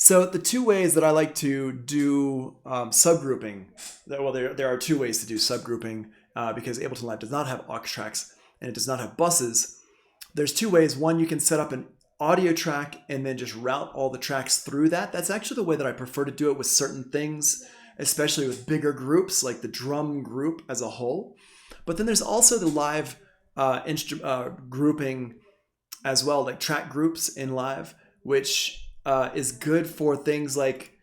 So the two ways that I like to do subgrouping, well, there are two ways to do subgrouping because Ableton Live does not have aux tracks and it does not have buses. There's two ways. One, you can set up an audio track and then just route all the tracks through that. That's actually the way that I prefer to do it with certain things, especially with bigger groups like the drum group as a whole. But then there's also the live grouping as well, like track groups in live, which is good for things like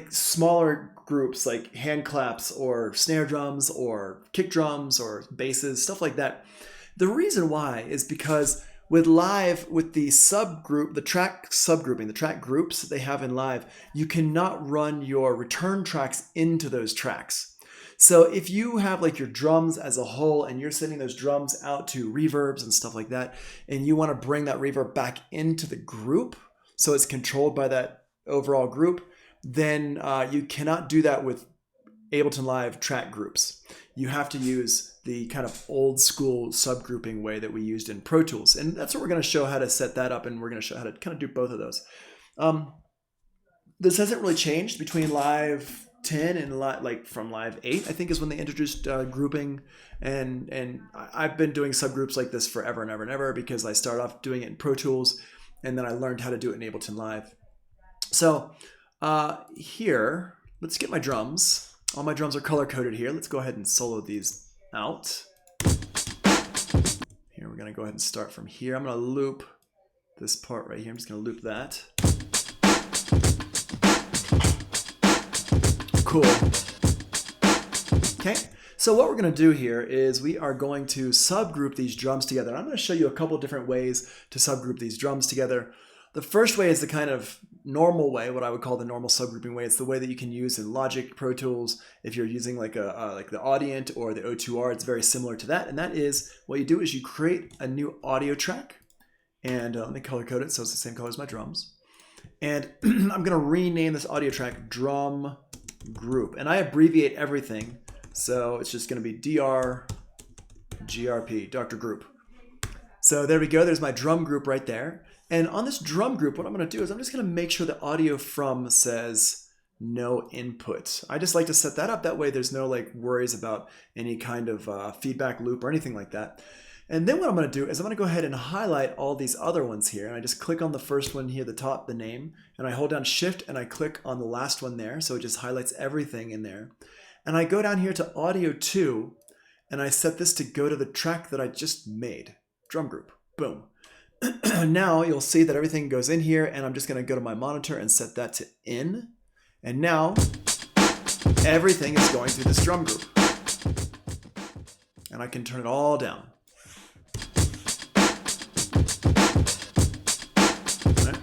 smaller groups like hand claps or snare drums or kick drums or basses, stuff like that. The reason why is because with live, with the subgroup, the track subgrouping, the track groups that they have in live, you cannot run your return tracks into those tracks. So if you have like your drums as a whole and you're sending those drums out to reverbs and stuff like that, and you want to bring that reverb back into the group so it's controlled by that overall group, then you cannot do that with Ableton Live track groups. You have to use the kind of old school subgrouping way that we used in Pro Tools. And that's what we're going to show how to set that up, and we're going to show how to kind of do both of those. This hasn't really changed between Live 10 and like from Live 8, I think is when they introduced grouping. And I've been doing subgroups like this forever and ever and ever because I started off doing it in Pro Tools and then I learned how to do it in Ableton Live. So here, let's get my drums. All my drums are color coded here. Let's go ahead and solo these out. Here, we're gonna go ahead and start from here. I'm gonna loop this part right here. I'm just gonna loop that. Cool. Okay, so what we're gonna do here is we are going to subgroup these drums together. And I'm gonna show you a couple different ways to subgroup these drums together. The first way is the kind of normal way, what I would call the normal subgrouping way. It's the way that you can use in Logic, Pro Tools. If you're using like the Audient or the O2R, it's very similar to that. And that is, what you do is you create a new audio track. And let me color code it so it's the same color as my drums. And I'm gonna rename this audio track Drum Group. And I abbreviate everything. So it's just gonna be DRGRP, Dr. Group. So there we go, there's my drum group right there. And on this drum group, what I'm going to do is I'm just going to make sure the audio from says no input. I just like to set that up. That way there's no like worries about any kind of feedback loop or anything like that. And then what I'm going to do is I'm going to go ahead and highlight all these other ones here. And I just click on the first one here, the top, the name, and I hold down Shift and I click on the last one there. So it just highlights everything in there. And I go down here to Audio 2 and I set this to go to the track that I just made, drum group, boom. Now you'll see that everything goes in here, and I'm just going to go to my monitor and set that to in. And now everything is going through this drum group. And I can turn it all down. Right?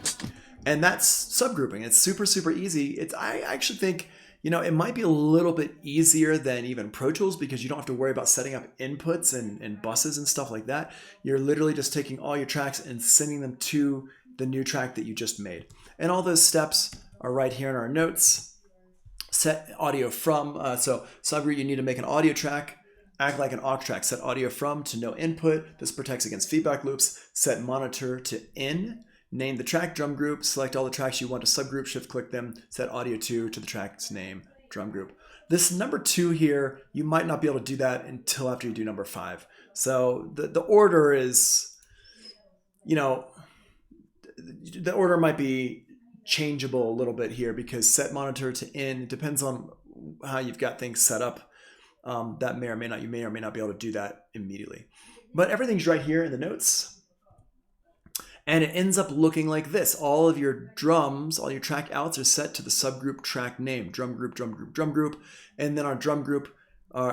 And that's subgrouping. It's super, super easy. I actually think, you know, it might be a little bit easier than even Pro Tools because you don't have to worry about setting up inputs and buses and stuff like that. You're literally just taking all your tracks and sending them to the new track that you just made. And all those steps are right here in our notes. Set audio from, so subgroup, you need to make an audio track, act like an aux track. Set audio from to no input. This protects against feedback loops. Set monitor to in. Name the track drum group, select all the tracks you want to subgroup, shift click them, set audio 2 to the track's name, drum group. This number 2 here, you might not be able to do that until after you do number 5. So the order is, you know, the order might be changeable a little bit here because set monitor to in, it depends on how you've got things set up. That you may or may not be able to do that immediately. But everything's right here in the notes. And it ends up looking like this. All of your drums, all your track outs are set to the subgroup track name, drum group, drum group, drum group. And then our drum group,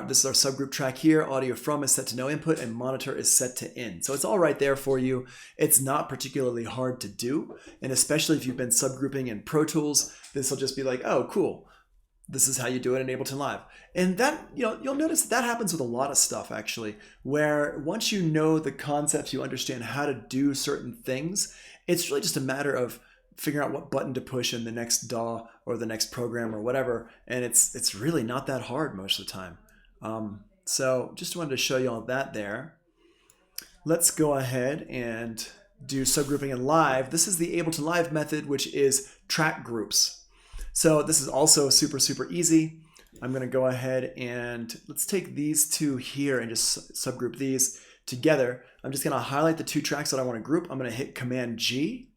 this is our subgroup track here. Audio from is set to no input and monitor is set to in. So it's all right there for you. It's not particularly hard to do. And especially if you've been subgrouping in Pro Tools, this will just be like, oh, cool. This is how you do it in Ableton Live. And that, you know, you'll notice that happens with a lot of stuff actually, where once you know the concepts, you understand how to do certain things, it's really just a matter of figuring out what button to push in the next DAW or the next program or whatever. And it's really not that hard most of the time. So just wanted to show you all that there. Let's go ahead and do subgrouping in Live, this is the Ableton Live method, which is track groups. So this is also super, super easy. I'm going to go ahead and let's take these two here and just subgroup these together. I'm just going to highlight the two tracks that I want to group. I'm going to hit Command G.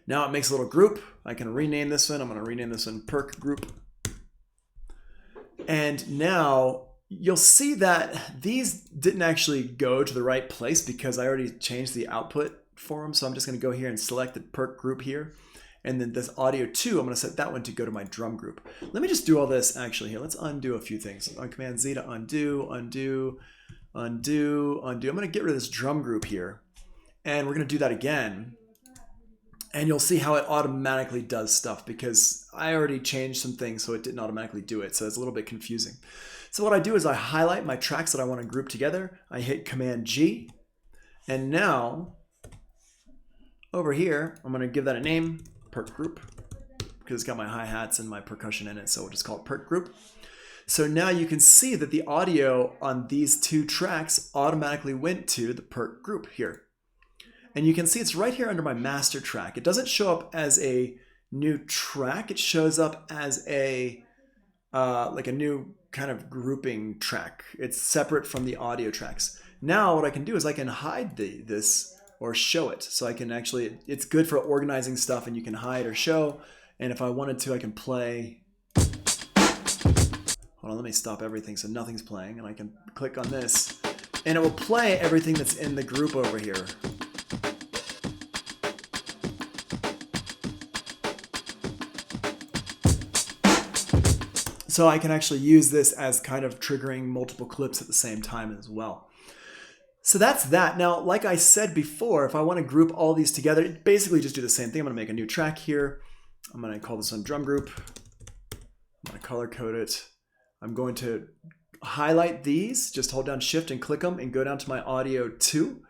Now it makes a little group. I can rename this one. I'm going to rename this one Perk Group. And now you'll see that these didn't actually go to the right place because I already changed the output for them. So I'm just going to go here and select the Perk Group here. And then this audio 2, I'm going to set that one to go to my drum group. Let me just do all this actually here. Let's undo a few things. On Command Z to undo, undo, undo, undo. I'm going to get rid of this drum group here. And we're going to do that again. And you'll see how it automatically does stuff because I already changed some things so it didn't automatically do it. So it's a little bit confusing. So what I do is I highlight my tracks that I want to group together. I hit Command G. And now over here, I'm going to give that a name. Perk Group, because it's got my hi-hats and my percussion in it, so we'll just call it Perk Group. So now you can see that the audio on these two tracks automatically went to the Perk Group here. And you can see it's right here under my master track. It doesn't show up as a new track, it shows up as a like a new kind of grouping track. It's separate from the audio tracks. Now what I can do is I can hide this or show it. So I can actually, it's good for organizing stuff and you can hide or show. And if I wanted to, I can play. Hold on, let me stop everything so nothing's playing. And I can click on this and it will play everything that's in the group over here. So I can actually use this as kind of triggering multiple clips at the same time as well. So that's that. Now, like I said before, if I want to group all these together, basically just do the same thing. I'm going to make a new track here. I'm going to call this one Drum Group. I'm going to color code it. I'm going to highlight these, just hold down Shift and click them and go down to my audio 2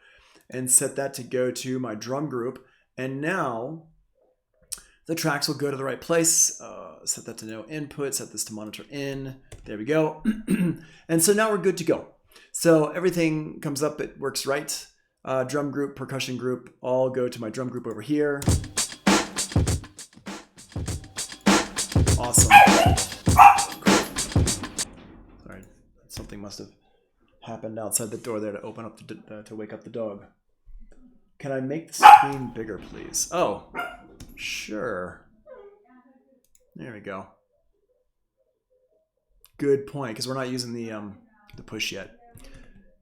and set that to go to my drum group. And now the tracks will go to the right place. Set that to no input, set this to monitor in. There we go. And so now we're good to go. So everything comes up, it works right. Drum group, percussion group, all go to my drum group over here. Awesome. Cool. Sorry, something must have happened outside the door there to open up to wake up the dog. Can I make the screen bigger, please? Oh, sure. There we go. Good point, because we're not using the push yet.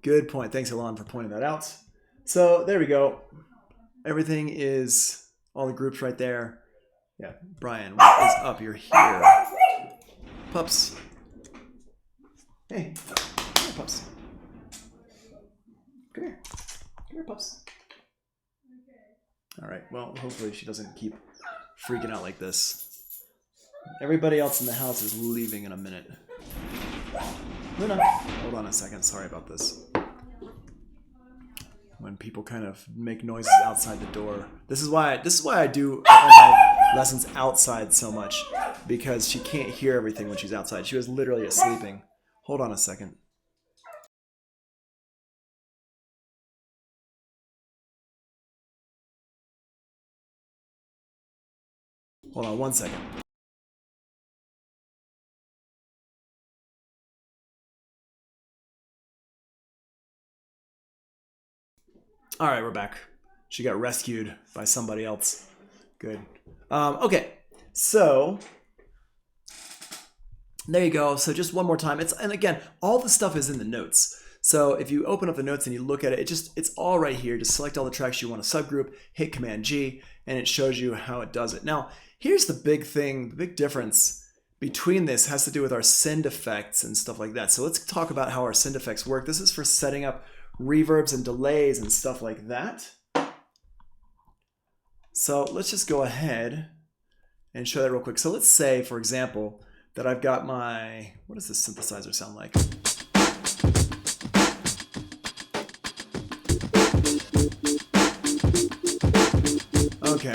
Good point. Thanks, Elon, for pointing that out. So there we go. Everything is all the groups right there. Yeah, Brian, what is up? You're here. Pups. Hey, come here, pups. Come here. Come here, pups. All right, well, hopefully she doesn't keep freaking out like this. Everybody else in the house is leaving in a minute. Luna, hold on a second. Sorry about this. When people kind of make noises outside the door. This is why I do my lessons outside so much, because she can't hear everything when she's outside. She was literally sleeping. Hold on a second. Hold on one second. All right, we're back. She got rescued by somebody else. Good. Okay, so there you go. So just one more time. And again, all the stuff is in the notes. So if you open up the notes and you look at it, it's all right here. Just select all the tracks you want to subgroup, hit Command G, and it shows you how it does it. Now, here's the big thing, the big difference between this has to do with our send effects and stuff like that. So let's talk about how our send effects work. This is for setting up reverbs and delays and stuff like that. So let's just go ahead and show that real quick. So let's say, for example, that I've got my, what does this synthesizer sound like? Okay.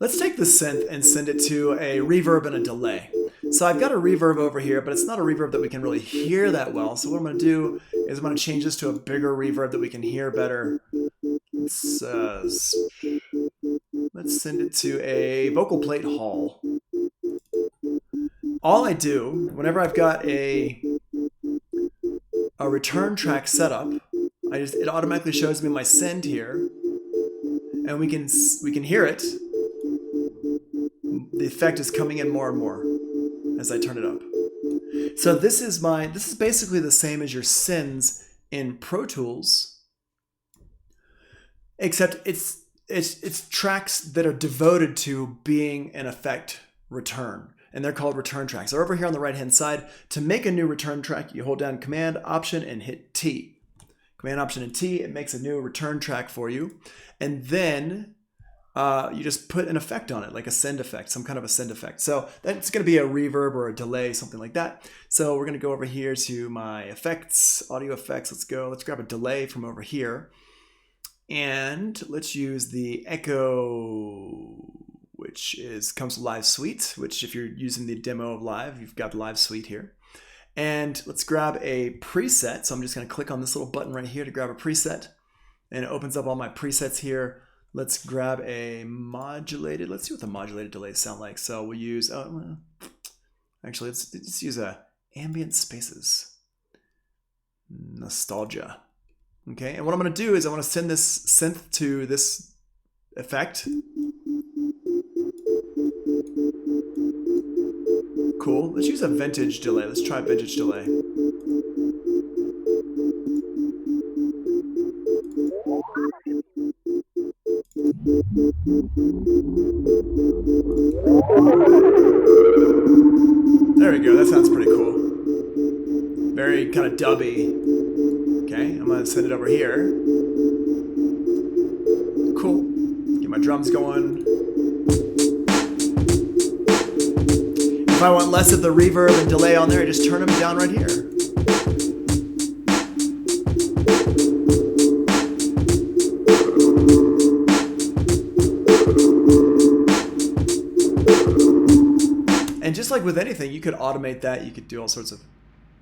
Let's take the synth and send it to a reverb and a delay. So I've got a reverb over here, but it's not a reverb that we can really hear that well. So what I'm going to do is I'm going to change this to a bigger reverb that we can hear better. Let's send it to a vocal plate hall. All I do, whenever I've got a return track set up, it automatically shows me my send here, and we can hear it. The effect is coming in more and more as I turn it up. So this is basically the same as your sends in Pro Tools, except it's tracks that are devoted to being an effect return, and they're called return tracks. They're over here on the right hand side. To make a new return track, you hold down Command Option and hit T. Command Option and T, it makes a new return track for you, and then you just put an effect on it, like a send effect, some kind of a send effect. So that's going to be a reverb or a delay, something like that. So we're going to go over here to my effects, audio effects. Let's grab a delay from over here. And let's use the echo, which comes with Live Suite, which if you're using the demo of Live, you've got Live Suite here. And let's grab a preset. So I'm just going to click on this little button right here to grab a preset. And it opens up all my presets here. Let's grab a modulated. Let's see what the modulated delays sound like. So we'll use, actually, let's use ambient spaces. Nostalgia. Okay, and what I'm going to do is I want to send this synth to this effect. Cool. Let's use a vintage delay. Let's try vintage delay. There we go. That sounds pretty cool. Very kind of dubby. Okay, I'm going to send it over here. Cool. Get my drums going. If I want less of the reverb and delay on there, I just turn them down right here. And just like with anything, you could automate that. You could do all sorts of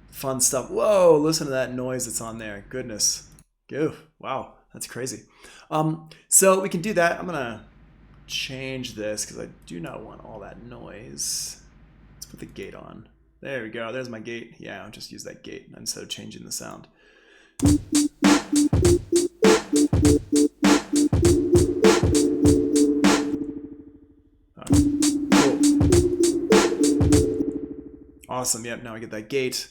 fun stuff. Whoa, listen to that noise that's on there. Goodness. Oof, wow, that's crazy. So we can do that. I'm going to change this because I do not want all that noise. Let's put the gate on. There we go. There's my gate. Yeah, I'll just use that gate instead of changing the sound. Awesome. Yep. Now I get that gate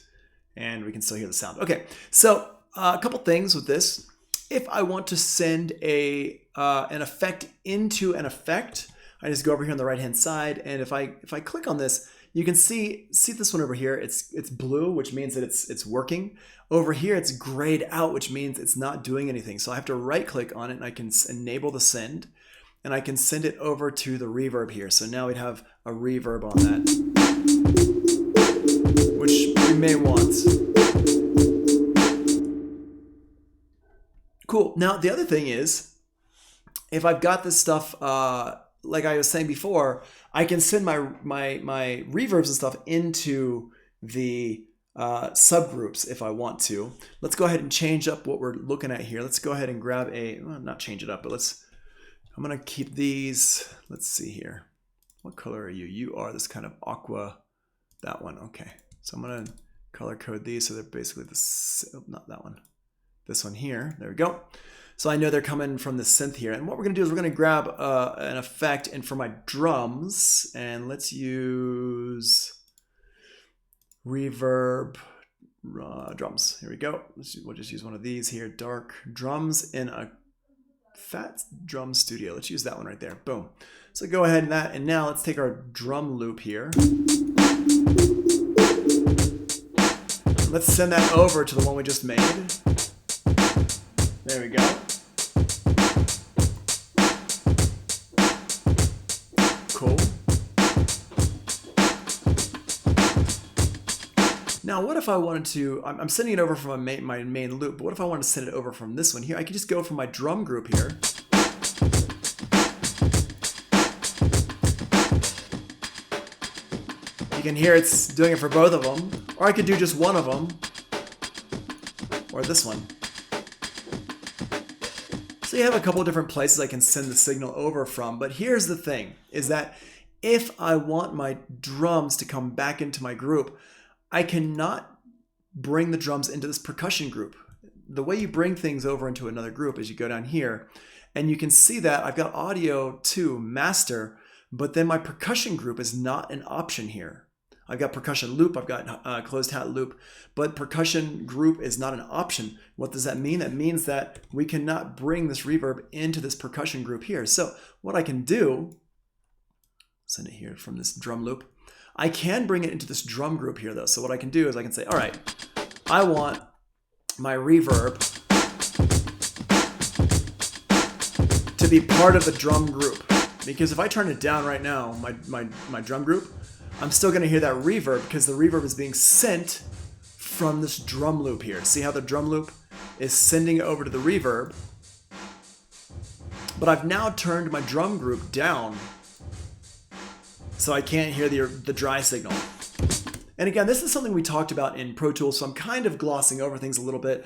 and we can still hear the sound. Okay. So a couple things with this. If I want to send an effect into an effect, I just go over here on the right hand side. And if I click on this, you can see this one over here. It's blue, which means that it's working. Over here, it's grayed out, which means it's not doing anything. So I have to right click on it and I can enable the send and I can send it over to the reverb here. So now we'd have a reverb on that, which we may want. Cool. Now, the other thing is, if I've got this stuff, like I was saying before, I can send my reverbs and stuff into the subgroups if I want to. Let's go ahead and change up what we're looking at here. Let's go ahead and grab not change it up, but I'm going to keep these. Let's see here. What color are you? You are this kind of aqua, that one. Okay. So I'm going to color code these so they're basically not that one. This one here. There we go. So I know they're coming from the synth here. And what we're going to do is we're going to grab an effect. And for my drums, and let's use Reverb Drums. Here we go. We'll just use one of these here. Dark drums in a Fat Drum Studio. Let's use that one right there. Boom. So go ahead and now let's take our drum loop here. Let's send that over to the one we just made. There we go. Cool. Now, what if I wanted to, I'm sending it over from my main loop, but what if I wanted to send it over from this one here? I could just go from my drum group here. You can hear it's doing it for both of them. Or I could do just one of them. or this one. So you have a couple of different places I can send the signal over from, but here's the thing, is that if I want my drums to come back into my group, I cannot bring the drums into this percussion group. The way you bring things over into another group is you go down here, and you can see that I've got audio to master, but then my percussion group is not an option here. I've got percussion loop, I've got closed hat loop, but percussion group is not an option. What does that mean? That means that we cannot bring this reverb into this percussion group here. So what I can do, send it here from this drum loop, I can bring it into this drum group here though. So what I can do is I can say, all right, I want my reverb to be part of the drum group. Because if I turn it down right now, my drum group, I'm still going to hear that reverb because the reverb is being sent from this drum loop here. See how the drum loop is sending over to the reverb? But I've now turned my drum group down so I can't hear the dry signal. And again, this is something we talked about in Pro Tools, so I'm kind of glossing over things a little bit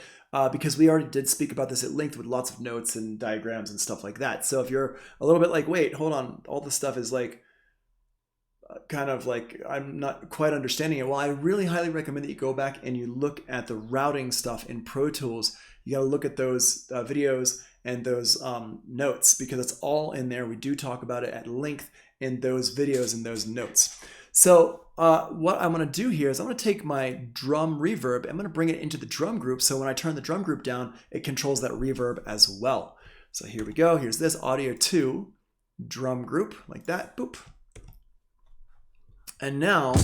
because we already did speak about this at length with lots of notes and diagrams and stuff like that. So if you're a little bit like, wait, hold on, all this stuff is like, kind of like I'm not quite understanding it. Well, I really highly recommend that you go back and you look at the routing stuff in Pro Tools. You got to look at those videos and those notes because it's all in there. We do talk about it at length in those videos and those notes. So what I'm going to do here is I'm going to take my drum reverb. I'm going to bring it into the drum group. So when I turn the drum group down, it controls that reverb as well. So here we go. Here's this audio to drum group like that. Boop. And now,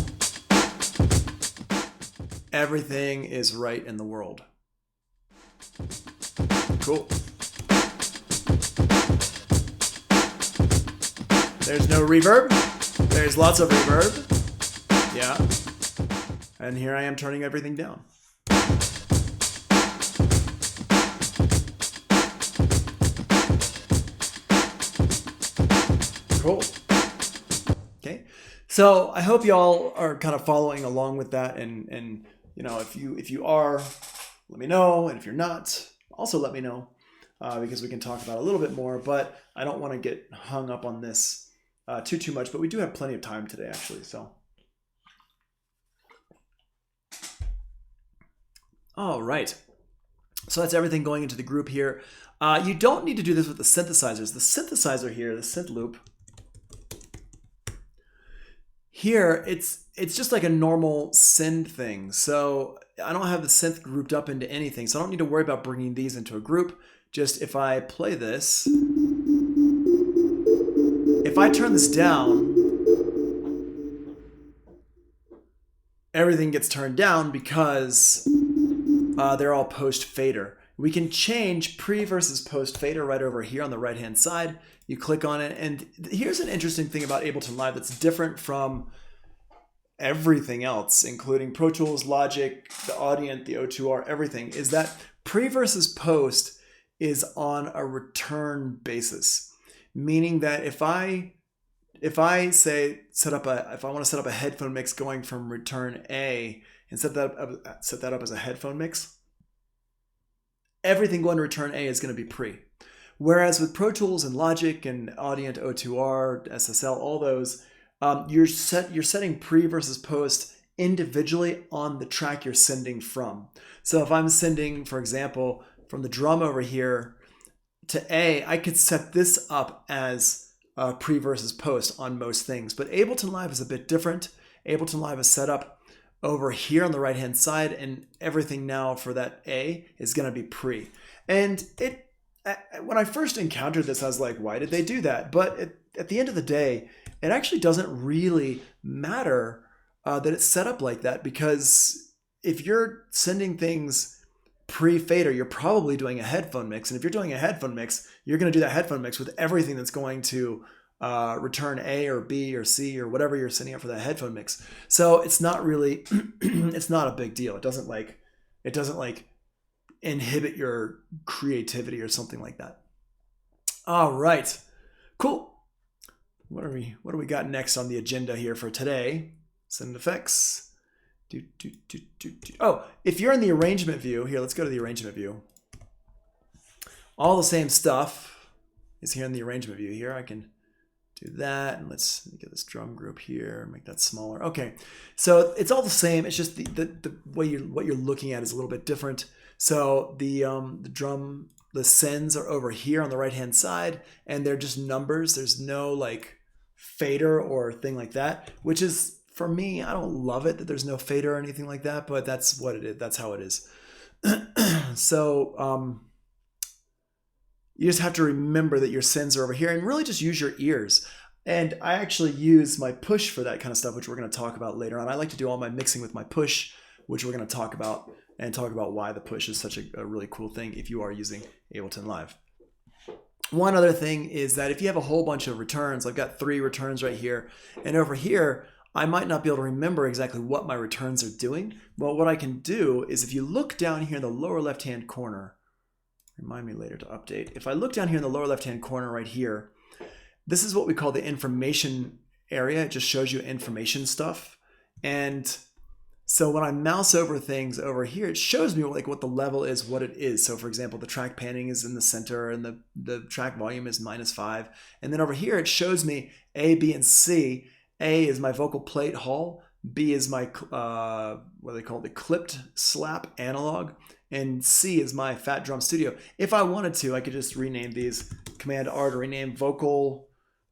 everything is right in the world. Cool. There's no reverb. There's lots of reverb. Yeah. And here I am turning everything down. Cool. Okay. So I hope y'all are kind of following along with that, and you know, if you are, let me know, and if you're not, also let me know, because we can talk about it a little bit more. But I don't want to get hung up on this too much. But we do have plenty of time today, actually. So, all right. So that's everything going into the group here. You don't need to do this with the synthesizers. The synthesizer here, the synth loop. Here, it's just like a normal send thing. So I don't have the synth grouped up into anything. So I don't need to worry about bringing these into a group. Just if I play this, if I turn this down, everything gets turned down because they're all post fader. We can change pre versus post fader right over here on the right hand side. You click on it, and here's an interesting thing about Ableton Live that's different from everything else, including Pro Tools, Logic, the Audient, the O2R, everything, is that pre versus post is on a return basis. Meaning that if I say if I want to set up a headphone mix going from return A and set that up as a headphone mix, everything going to return A is going to be pre. Whereas with Pro Tools and Logic and Audient, O2R, SSL, all those, you're setting pre versus post individually on the track you're sending from. So if I'm sending, for example, from the drum over here to A, I could set this up as pre versus post on most things. But Ableton Live is a bit different. Ableton Live is set up over here on the right hand side, and everything now for that A is going to be pre. And when I first encountered this, I was like, why did they do that? But at the end of the day, it actually doesn't really matter that it's set up like that, because if you're sending things pre-fader, you're probably doing a headphone mix. And if you're doing a headphone mix, you're going to do that headphone mix with everything that's going to return A or B or C or whatever you're sending up for that headphone mix. So it's not really, it's not a big deal. It doesn't inhibit your creativity or something like that. All right, cool. What do we got next on the agenda here for today? Sound effects, Oh, if you're in the arrangement view, here, let's go to the arrangement view. All the same stuff is here in the arrangement view. Here I can do that, and let's get this drum group here, make that smaller. Okay, so it's all the same. It's just the way what you're looking at is a little bit different. So the sends are over here on the right hand side, and they're just numbers. There's no like fader or thing like that, which is, for me, I don't love it that there's no fader or anything like that, but that's what it is. That's how it is. So you just have to remember that your sends are over here and really just use your ears. And I actually use my push for that kind of stuff, which we're going to talk about later on. I like to do all my mixing with my push, which we're going to talk about, and talk about why the push is such a really cool thing if you are using Ableton Live. One other thing is that if you have a whole bunch of returns, I've got 3 returns right here, and over here, I might not be able to remember exactly what my returns are doing. But what I can do is, if you look down here in the lower left-hand corner, remind me later to update. If I look down here in the lower left-hand corner right here, this is what we call the information area. It just shows you information stuff. And so when I mouse over things over here, it shows me like what the level is, what it is. So for example, the track panning is in the center and the track volume is -5. And then over here, it shows me A, B, and C. A is my vocal plate hall. B is my, what do they call it? The clipped slap analog. And C is my Fat Drum Studio. If I wanted to, I could just rename these. Command R to rename vocal.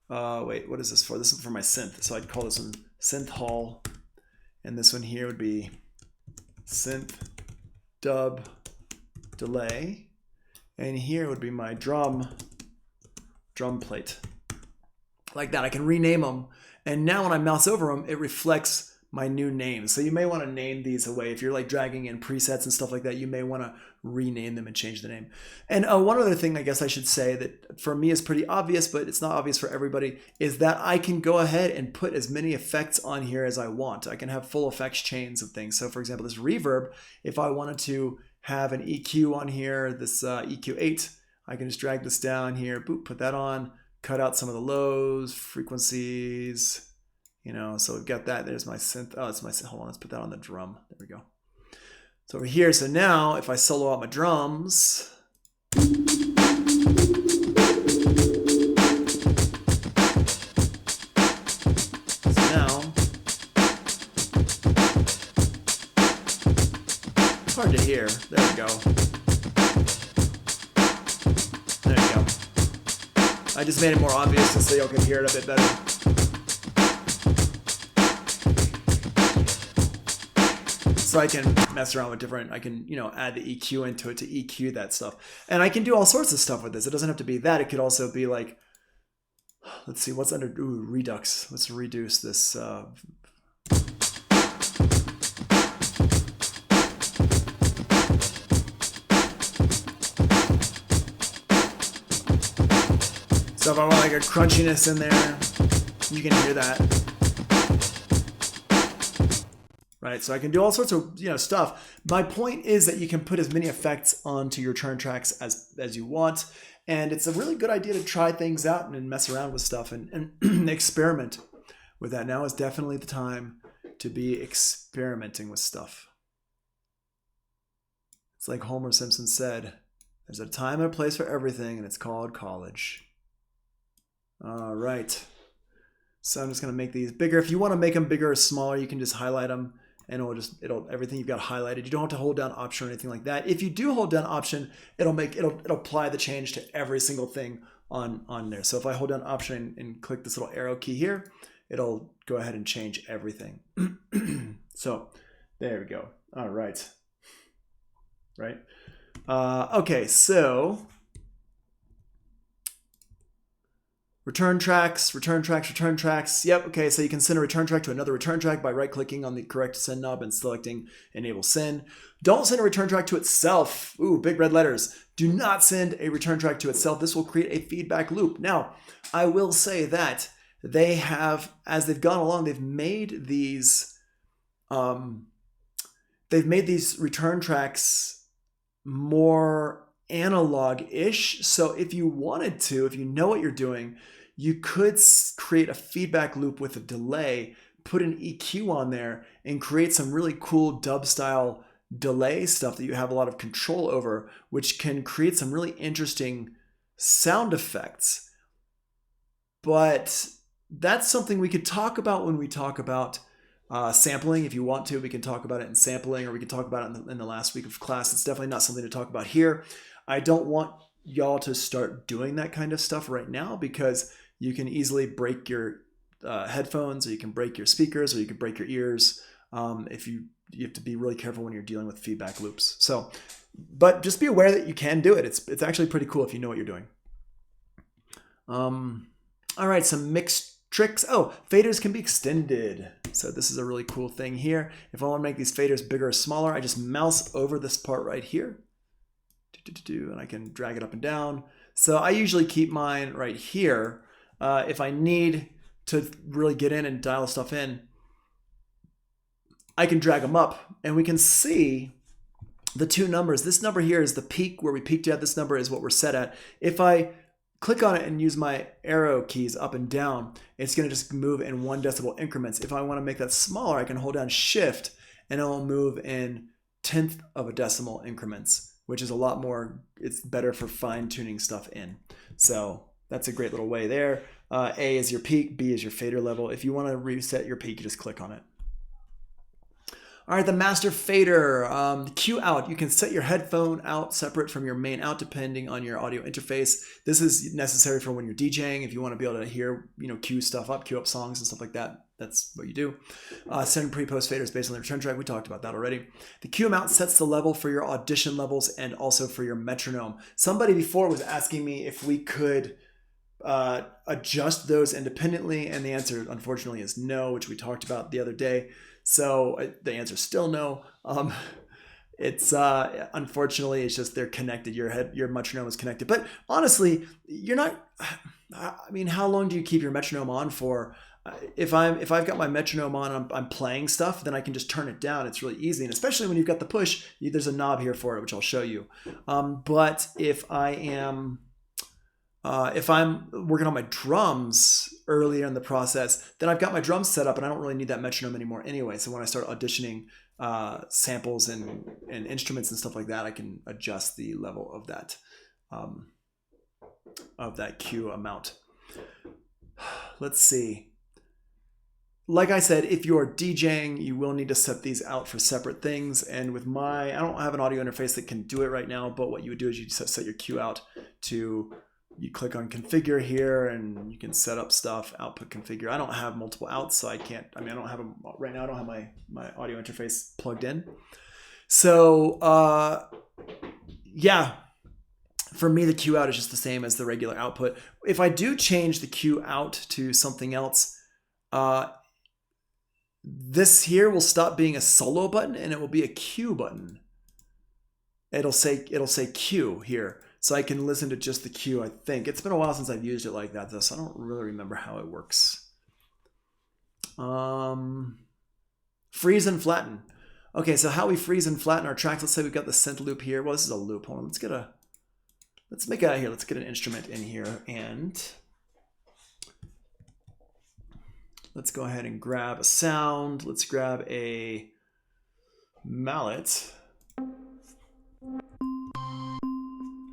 Wait, what is this for? This is for my synth. So I'd call this one synth hall. And this one here would be synth dub delay. And here would be my drum plate. Like that. I can rename them. And now when I mouse over them, it reflects my new name. So you may want to name these away. If you're like dragging in presets and stuff like that, you may want to rename them and change the name. And one other thing I guess I should say that for me is pretty obvious, but it's not obvious for everybody, is that I can go ahead and put as many effects on here as I want. I can have full effects chains of things. So for example, this reverb, if I wanted to have an EQ on here, this EQ8, I can just drag this down here, boop, put that on, cut out some of the lows, frequencies, you know, so we've got that. There's my synth. Oh, it's my synth. Hold on, let's put that on the drum. There we go. So over here, so now if I solo out my drums, so now, it's hard to hear. There we go. There you go. I just made it more obvious so y'all can hear it a bit better. So I can mess around with different, I can, you know, add the EQ into it to EQ that stuff. And I can do all sorts of stuff with this. It doesn't have to be that. It could also be like, let's see, what's under, Redux. Let's reduce this. So if I want like a crunchiness in there, you can hear that. Right, so I can do all sorts of, you know, stuff. My point is that you can put as many effects onto your turn tracks as you want, and it's a really good idea to try things out and mess around with stuff and experiment with that. Now is definitely the time to be experimenting with stuff. It's like Homer Simpson said, there's a time and a place for everything, and it's called college. All right, so I'm just gonna make these bigger. If you want to make them bigger or smaller, you can just highlight them. And it'll everything you've got highlighted. You don't have to hold down Option or anything like that. If you do hold down Option, it'll apply the change to every single thing on there. So if I hold down Option and click this little arrow key here, it'll go ahead and change everything. So there we go. All right. Right. Okay. So return tracks. Yep, okay, so you can send a return track to another return track by right-clicking on the correct send knob and selecting Enable Send. Don't send a return track to itself. Ooh, big red letters. Do not send a return track to itself. This will create a feedback loop. Now, I will say that they have, as they've gone along, they've made these return tracks more analog-ish. So if you wanted to, if you know what you're doing, you could create a feedback loop with a delay put an EQ on there and create some really cool dub style delay stuff that you have a lot of control over, which can create some really interesting sound effects. But that's something we could talk about when we talk about sampling. If you want to, we can talk about it in sampling, or we can talk about it in the last week of class. It's definitely not something to talk about here. I don't want y'all to start doing that kind of stuff right now, because you can easily break your headphones, or you can break your speakers, or you can break your ears. If you have to be really careful when you're dealing with feedback loops. So, but just be aware that you can do it. It's actually pretty cool if you know what you're doing. All right, some mixed tricks. Oh, faders can be extended. So this is a really cool thing here. If I want to make these faders bigger or smaller, I just mouse over this part right here. And I can drag it up and down. So I usually keep mine right here. If I need to really get in and dial stuff in, I can drag them up, and we can see the two numbers. This number here is the peak where we peaked at. This number is what we're set at. If I click on it and use my arrow keys up and down, it's going to just move in 1 decibel increments. If I want to make that smaller, I can hold down shift and it'll move in 1/10 of a decimal increments, which is a lot more, it's better for fine tuning stuff in. So that's a great little way there. A is your peak, B is your fader level. If you want to reset your peak, you just click on it. All right, the master fader, the Q out. You can set your headphone out separate from your main out depending on your audio interface. This is necessary for when you're DJing. If you want to be able to hear, cue stuff up, cue up songs and stuff like that. That's what you do. Send pre-post faders based on the return track. We talked about that already. The Q amount sets the level for your audition levels and also for your metronome. Somebody before was asking me if we could adjust those independently, and the answer unfortunately is no, which we talked about the other day. So the answer is still no. It's unfortunately, it's just they're connected. Your metronome is connected. But honestly, you're not. I mean, how long do you keep your metronome on for? If I've got my metronome on, and I'm playing stuff, then I can just turn it down. It's really easy, and especially when you've got the push, there's a knob here for it, which I'll show you. But if I'm working on my drums earlier in the process, then I've got my drums set up and I don't really need that metronome anymore anyway. So when I start auditioning samples and instruments and stuff like that, I can adjust the level of that Q amount. Let's see. Like I said, if you're DJing, you will need to set these out for separate things. And with I don't have an audio interface that can do it right now, but what you would do is you set your Q out to, you click on configure here and you can set up stuff, output configure. I don't have multiple outs, so I can't, I don't have them right now. I don't have my audio interface plugged in. So yeah, for me, the Q out is just the same as the regular output. If I do change the Q out to something else, this here will stop being a solo button and it will be a Q button. It'll say Q here. So I can listen to just the Q, I think. It's been a while since I've used it like that, though, so I don't really remember how it works. Freeze and flatten. Okay, so how we freeze and flatten our tracks. Let's say we've got the synth loop here. Well, this is a loop. Hold on, let's make it out of here. Let's get an instrument in here, and let's go ahead and grab a sound. Let's grab a mallet.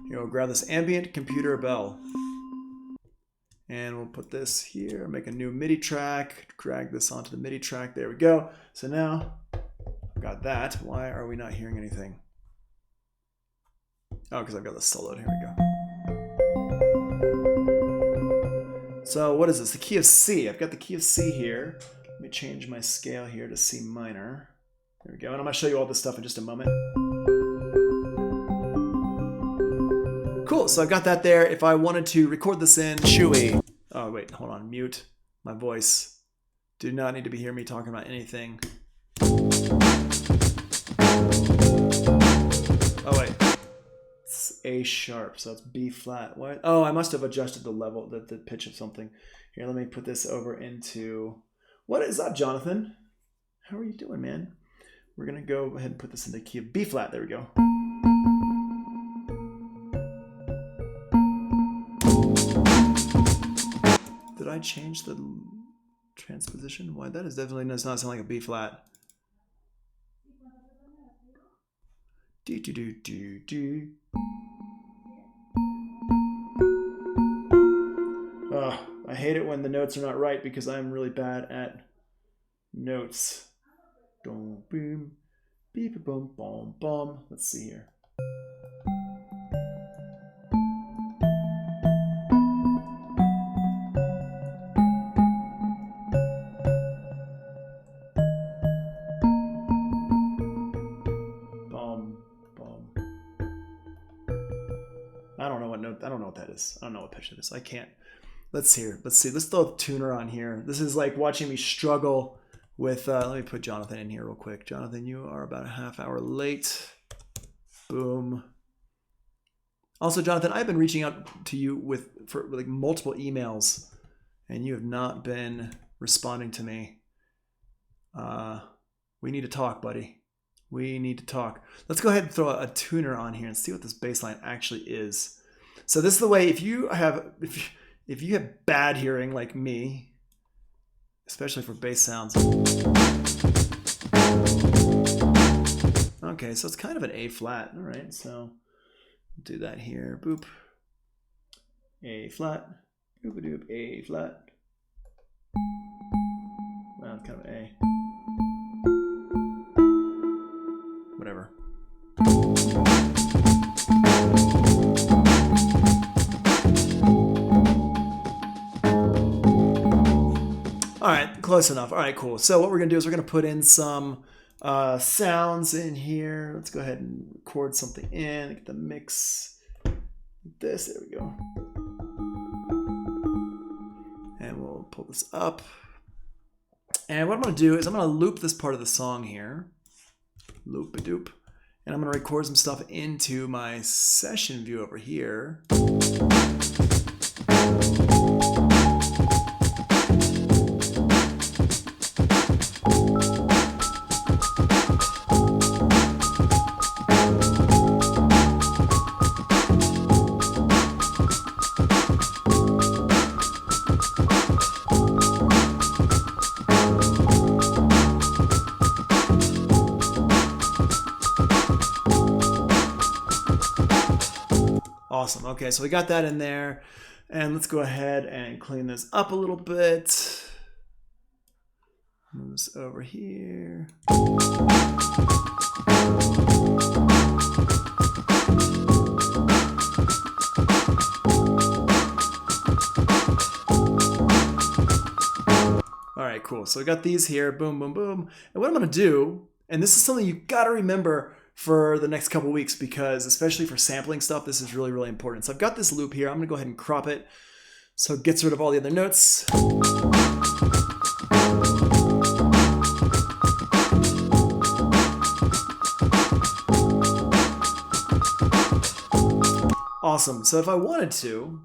Here, we'll grab this ambient computer bell. And we'll put this here, make a new MIDI track, drag this onto the MIDI track. There we go. So now I've got that. Why are we not hearing anything? Oh, because I've got this soloed. Here we go. So what is this? The key of C. I've got the key of C here. Let me change my scale here to C minor. There we go. And I'm going to show you all this stuff in just a moment. Cool, so I've got that there. If I wanted to record this in Chewy. Oh, wait, hold on, mute my voice. Do not need to be hearing me talking about anything. Oh, wait. It's A sharp, so it's B flat. What? Oh, I must have adjusted the level, the pitch of something. Here, let me put this over into... What is up, Jonathan? How are you doing, man? We're going to go ahead and put this in the key of B flat. There we go. Did I change the... transposition. Why, that is definitely does not sound like a B flat. Do do do do do. Oh, I hate it when the notes are not right because I'm really bad at notes. Boom, boom, beep, boom, boom, boom. Let's see here. I don't know what note. I don't know what that is. I don't know what pitch it is. I can't. Let's hear. Let's see. Let's throw a tuner on here. This is like watching me struggle with. Let me put Jonathan in here real quick. Jonathan, you are about a half hour late. Boom. Also, Jonathan, I've been reaching out to you for like multiple emails, and you have not been responding to me. We need to talk, buddy. We need to talk. Let's go ahead and throw a tuner on here and see what this bass line actually is. So this is the way, if you have bad hearing like me, especially for bass sounds. Okay, so it's kind of an A flat. All right, so do that here. Boop. A flat. Boop a doop. A flat. Well, it's kind of an A. Whatever. All right, close enough. All right, cool. So what we're gonna do is we're gonna put in some sounds in here. Let's go ahead and record something in. Get the mix. Like this. There we go. And we'll pull this up. And what I'm gonna do is I'm gonna loop this part of the song here. Loop a doop. And I'm going to record some stuff into my session view over here. Awesome. Okay, so we got that in there. And let's go ahead and clean this up a little bit. Move this over here. All right, cool. So we got these here. Boom, boom, boom. And what I'm going to do, and this is something you got to remember for the next couple weeks, because especially for sampling stuff, this is really, really important. So I've got this loop here. I'm going to go ahead and crop it so it gets rid of all the other notes. Awesome. So if I wanted to,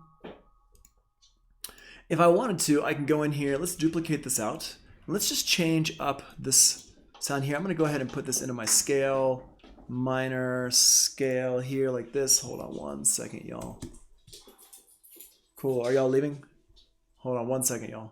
I can go in here. Let's duplicate this out. Let's just change up this sound here. I'm going to go ahead and put this into my scale. Minor scale here like this. Hold on 1 second, y'all. Cool. Are y'all leaving? Hold on 1 second, y'all.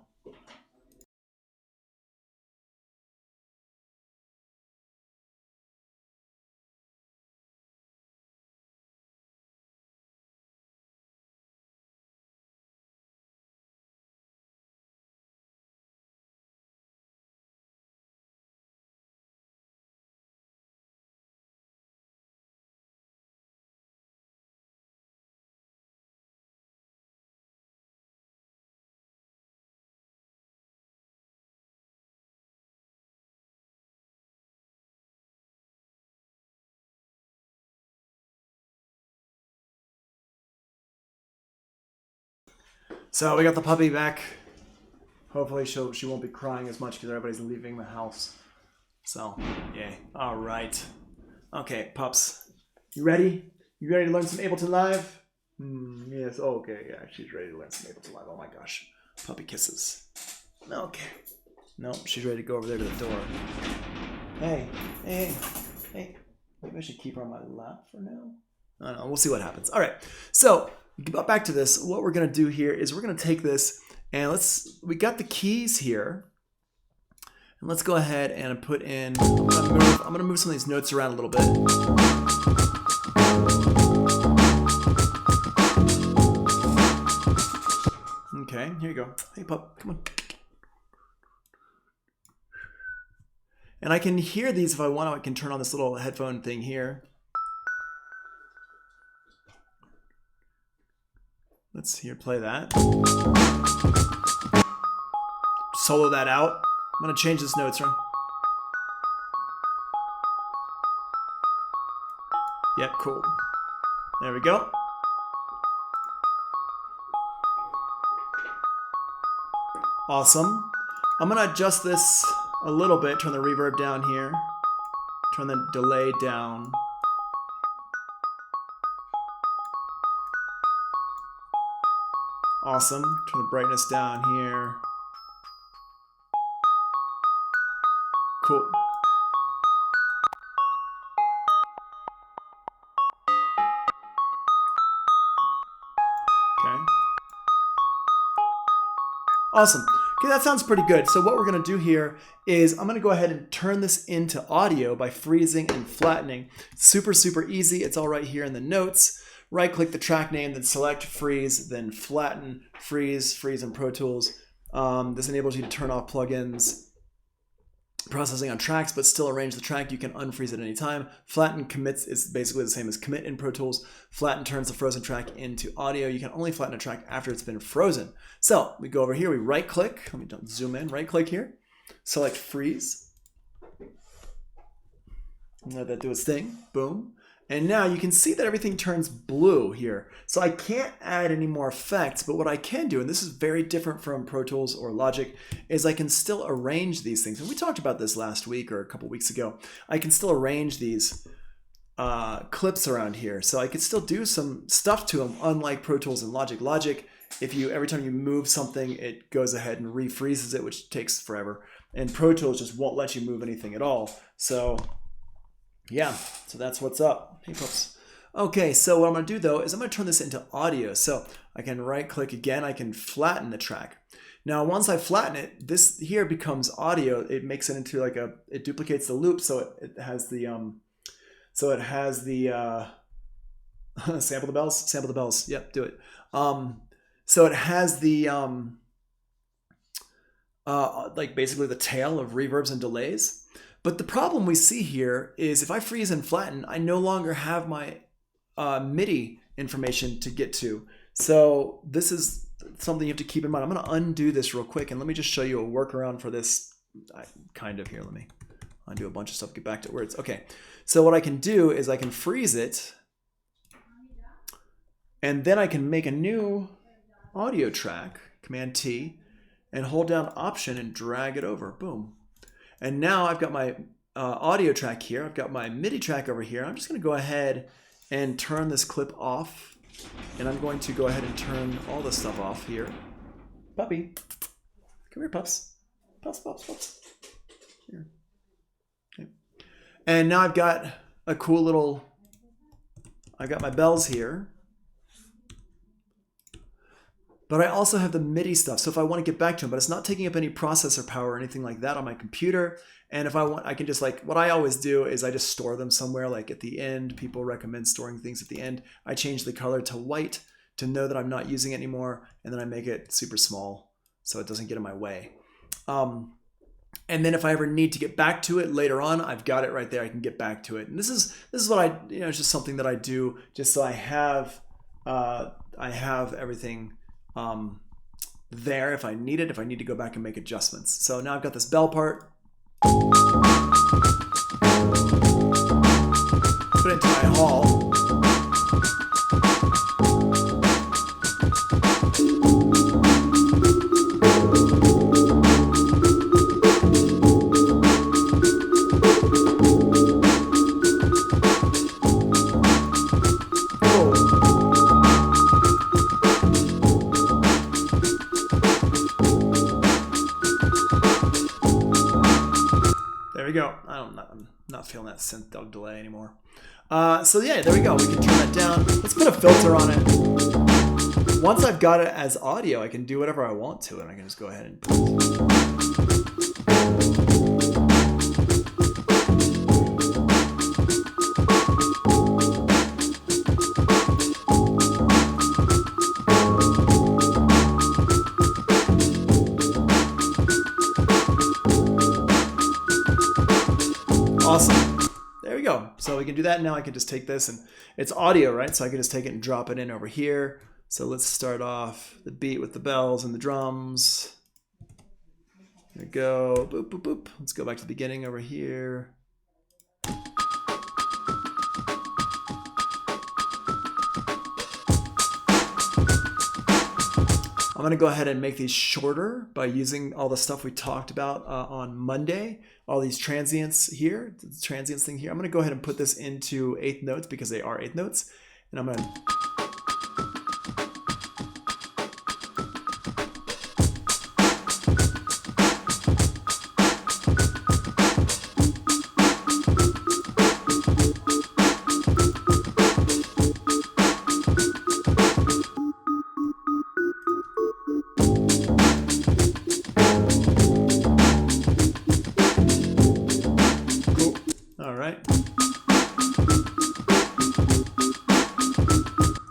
So we got the puppy back. Hopefully she won't be crying as much because everybody's leaving the house. So, yay. All right. Okay, pups. You ready? You ready to learn some Ableton Live? Yes. Okay, yeah, she's ready to learn some Ableton Live. Oh my gosh. Puppy kisses. Okay. Nope, she's ready to go over there to the door. Hey. Maybe I should keep her on my lap for now. I don't know. We'll see what happens. All right. So, back to this. What we're going to do here is we're going to take this And we got the keys here. And let's go ahead and put in, I'm gonna move some of these notes around a little bit. Okay, here you go. Hey pup, come on. And I can hear these if I want to. I can turn on this little headphone thing here. Let's play that. Solo that out. I'm gonna change this notes run. Yep, cool. There we go. Awesome. I'm gonna adjust this a little bit, turn the reverb down here, turn the delay down. Awesome. Turn the brightness down here. Cool. Okay. Awesome. Okay, that sounds pretty good. So what we're going to do here is I'm going to go ahead and turn this into audio by freezing and flattening. Super, super easy. It's all right here in the notes. Right-click the track name, then select freeze, then flatten, freeze in Pro Tools. This enables you to turn off plugins, processing on tracks, but still arrange the track. You can unfreeze at any time. Flatten commits is basically the same as commit in Pro Tools. Flatten turns the frozen track into audio. You can only flatten a track after it's been frozen. So we go over here, we right-click. Let me zoom in, right-click here. Select freeze. Let that do its thing. Boom. And now you can see that everything turns blue here. So I can't add any more effects, but what I can do, and this is very different from Pro Tools or Logic, is I can still arrange these things. And we talked about this last week or a couple weeks ago. I can still arrange these clips around here. So I could still do some stuff to them, unlike Pro Tools and Logic. Logic, every time you move something, it goes ahead and refreezes it, which takes forever. And Pro Tools just won't let you move anything at all. So yeah, so that's what's up. Hey pups. Okay, so what I'm gonna do though is I'm gonna turn this into audio. So I can right click again, I can flatten the track. Now once I flatten it, this here becomes audio. It makes it into like it duplicates the loop, so it has the sample the bells, yep, do it. So it has the like basically the tail of reverbs and delays. But the problem we see here is if I freeze and flatten, I no longer have my MIDI information to get to. So this is something you have to keep in mind. I'm going to undo this real quick and let me just show you a workaround for this. Kind of here, let me undo a bunch of stuff, get back to where it's okay. So what I can do is I can freeze it and then I can make a new audio track, Command T, and hold down Option and drag it over. Boom. And now I've got my audio track here. I've got my MIDI track over here. I'm just going to go ahead and turn this clip off. And I'm going to go ahead and turn all this stuff off here. Puppy. Come here, pups. Pups. Here. Okay. And now I've got a cool little, I've got my bells here. But I also have the MIDI stuff. So if I want to get back to them, but it's not taking up any processor power or anything like that on my computer. And if I want, I can just what I always do is I just store them somewhere like at the end. People recommend storing things at the end. I change the color to white to know that I'm not using it anymore. And then I make it super small so it doesn't get in my way. And then if I ever need to get back to it later on, I've got it right there. I can get back to it. And this is what it's just something that I do just so I have everything there if I need it, if I need to go back and make adjustments. So now I've got this bell part. Put it into my hall. There we go. I'm not feeling that synth dog delay anymore. So yeah, there we go. We can turn that down. Let's put a filter on it. Once I've got it as audio, I can do whatever I want to it. I can just go ahead and awesome. There we go. So we can do that. Now I can just take this, and it's audio, right? So I can just take it and drop it in over here. So let's start off the beat with the bells and the drums. There we go. Boop, boop, boop. Let's go back to the beginning over here. I'm going to go ahead and make these shorter by using all the stuff we talked about on Monday. All these transients here, the transients thing here. I'm going to go ahead and put this into eighth notes because they are eighth notes. And I'm going to...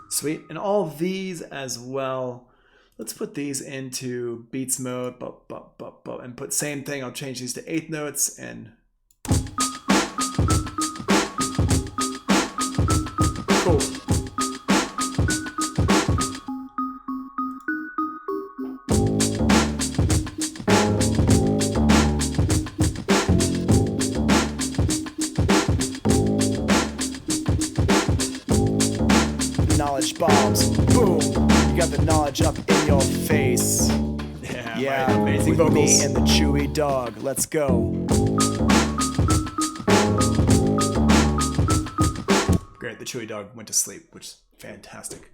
Sweet. And all of these as well. Let's put these into beats mode and put same thing. I'll change these to eighth notes and cool. Knowledge bombs, boom! You got the knowledge up in your face. Yeah, right. Amazing vocals. Me and the chewy dog. Let's go. Great, the chewy dog went to sleep, which is fantastic.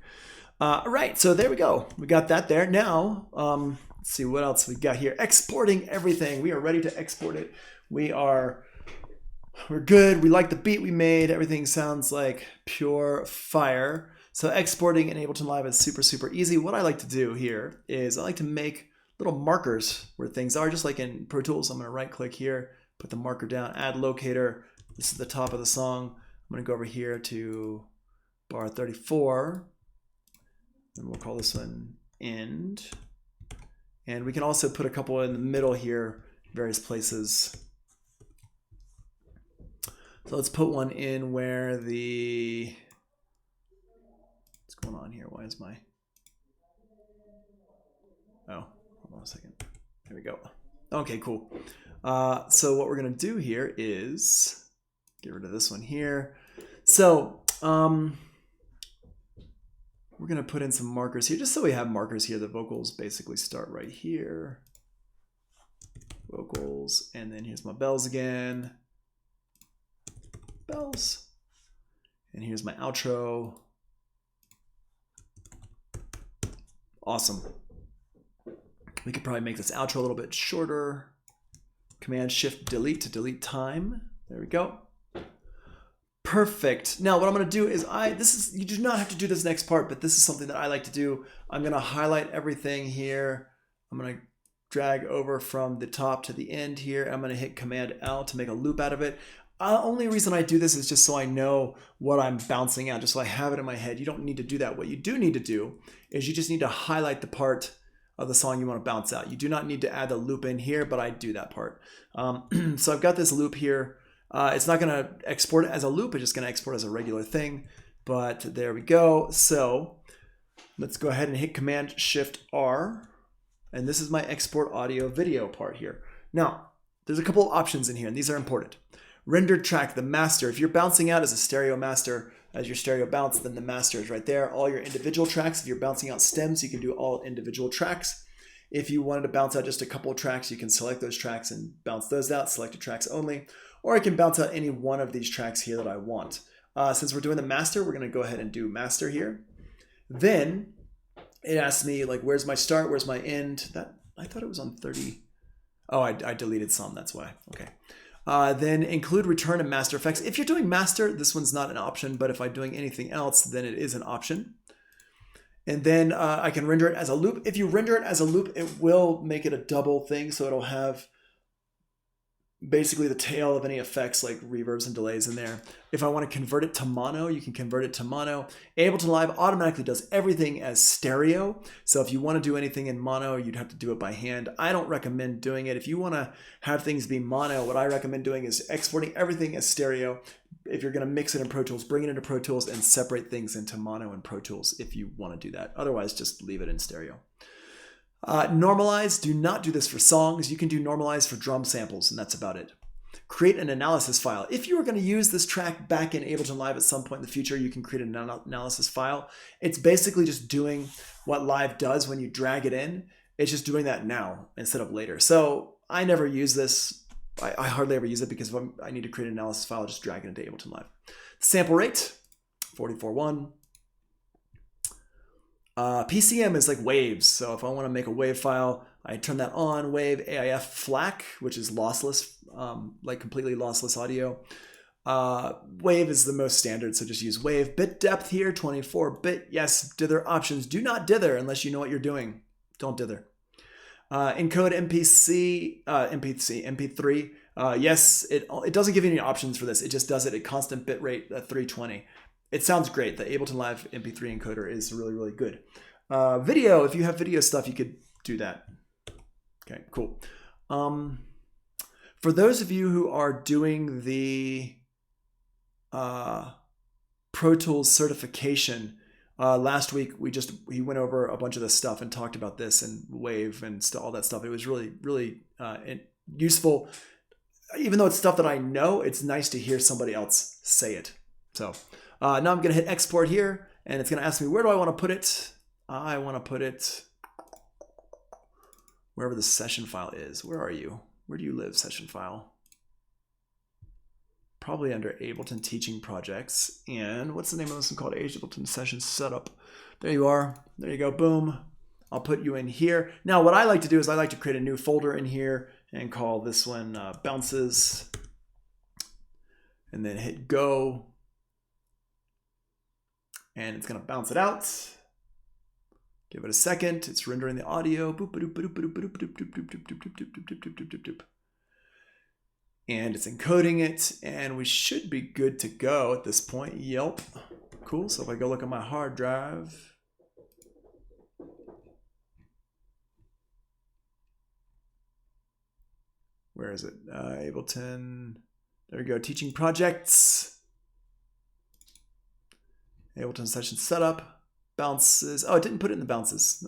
All right, so there we go. We got that there. Now, let's see what else we got here. Exporting everything. We are ready to export it. We're good. We like the beat we made. Everything sounds like pure fire. So exporting in Ableton Live is super, super easy. What I like to do here is I like to make little markers where things are, just like in Pro Tools. I'm going to right click here, put the marker down, add locator. This is the top of the song. I'm going to go over here to bar 34. And we'll call this one end. And we can also put a couple in the middle here, various places. So let's put one in where the... What's going on here? Why is my... Oh, hold on a second. There we go. Okay, cool. So what we're going to do here is get rid of this one here. So we're going to put in some markers here, just so we have markers here. The vocals basically start right here. Vocals, and then here's my bells again. Bells. And here's my outro. Awesome. We could probably make this outro a little bit shorter. Command Shift Delete to delete time. There we go. Perfect. Now what I'm going to do is you do not have to do this next part, but this is something that I like to do. I'm going to highlight everything here. I'm going to drag over from the top to the end here. I'm going to hit Command L to make a loop out of it. Only reason I do this is just so I know what I'm bouncing out, just so I have it in my head. You don't need to do that. What you do need to do is you just need to highlight the part of the song you want to bounce out. You do not need to add the loop in here, but I do that part. So I've got this loop here. It's not going to export it as a loop. It's just going to export as a regular thing. But there we go. So let's go ahead and hit Command Shift R. And this is my export audio video part here. Now, there's a couple of options in here, and these are important. Rendered track, the master. If you're bouncing out as a stereo master, as your stereo bounce, then the master is right there. All your individual tracks, if you're bouncing out stems, you can do all individual tracks. If you wanted to bounce out just a couple of tracks, you can select those tracks and bounce those out, selected tracks only. Or I can bounce out any one of these tracks here that I want. Since we're doing the master, we're going to go ahead and do master here. Then it asks me, like, where's my start, where's my end? I thought it was on 30. Oh, I deleted some, that's why. Okay. Then include return and master effects. If you're doing master, this one's not an option, but if I'm doing anything else, then it is an option. And then I can render it as a loop. If you render it as a loop, it will make it a double thing. So it'll have basically the tail of any effects like reverbs and delays in there. If I want to convert it to mono, you can convert it to mono. Ableton Live automatically does everything as stereo. So if you want to do anything in mono, you'd have to do it by hand. I don't recommend doing it. If you want to have things be mono, what I recommend doing is exporting everything as stereo. If you're going to mix it in Pro Tools, bring it into Pro Tools and separate things into mono and Pro Tools if you want to do that. Otherwise, just leave it in stereo. Normalize, do not do this for songs. You can do normalize for drum samples, and that's about it. Create an analysis file. If you are going to use this track back in Ableton Live at some point in the future, you can create an analysis file. It's basically just doing what Live does when you drag it in. It's just doing that now instead of later. So I never use this. I hardly ever use it because if I need to create an analysis file, I'll just drag it into Ableton Live. Sample rate, 44.1. PCM is like waves. So if I want to make a wave file, I turn that on, wave AIF FLAC, which is lossless, like completely lossless audio. Wave is the most standard, so just use wave. Bit depth here, 24-bit. Yes, dither options. Do not dither unless you know what you're doing. Don't dither. Encode MP3. Yes, it doesn't give you any options for this. It just does it at constant bit rate, 320. It sounds great. The Ableton Live MP3 encoder is really, really good. Video, if you have video stuff, you could do that. Okay, cool. For those of you who are doing the Pro Tools certification, last week we went over a bunch of this stuff and talked about this and Wave and all that stuff. It was really, really useful. Even though it's stuff that I know, it's nice to hear somebody else say it. So now I'm going to hit export here, and it's going to ask me, where do I want to put it? I want to put it wherever the session file is. Where are you? Where do you live, session file? Probably under Ableton Teaching Projects. And what's the name of this one called? Ableton Session Setup. There you are. There you go. Boom. I'll put you in here. Now, what I like to do is I like to create a new folder in here and call this one Bounces. And then hit Go. And it's going to bounce it out. Give it a second. It's rendering the audio. And it's encoding it. And we should be good to go at this point. Yelp. Cool. So if I go look at my hard drive. Where is it? Ableton. There we go. Teaching projects. Ableton session setup. Bounces. Oh, it didn't put it in the bounces.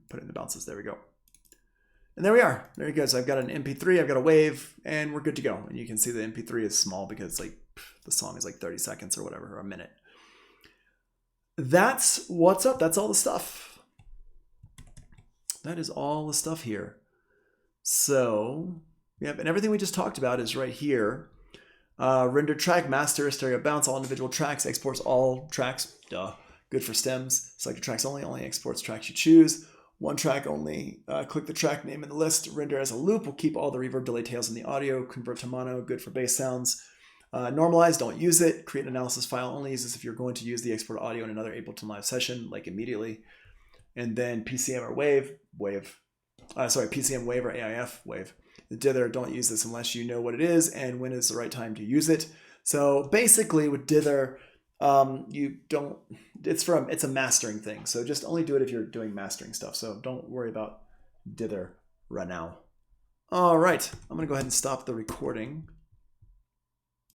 Put it in the bounces. There we go. And there we are. There you go. So I've got an MP3, I've got a wave, and we're good to go. And you can see the MP3 is small because like the song is like 30 seconds or whatever, or a minute. That's what's up. That's all the stuff. That is all the stuff here. So, yep, and everything we just talked about is right here. Render track, master, stereo bounce, all individual tracks, exports all tracks. Duh. Good for stems. Select your tracks only exports tracks you choose. One track only. Click the track name in the list. Render as a loop. Will keep all the reverb delay tails in the audio. Convert to mono. Good for bass sounds. Normalize. Don't use it. Create an analysis file. Only use this if you're going to use the export audio in another Ableton Live session, like immediately. And then PCM or wave. PCM wave or AIF wave. The dither. Don't use this unless you know what it is and when is the right time to use it. So basically, with dither, it's a mastering thing. So just only do it if you're doing mastering stuff. So don't worry about dither right now. All right, I'm gonna go ahead and stop the recording.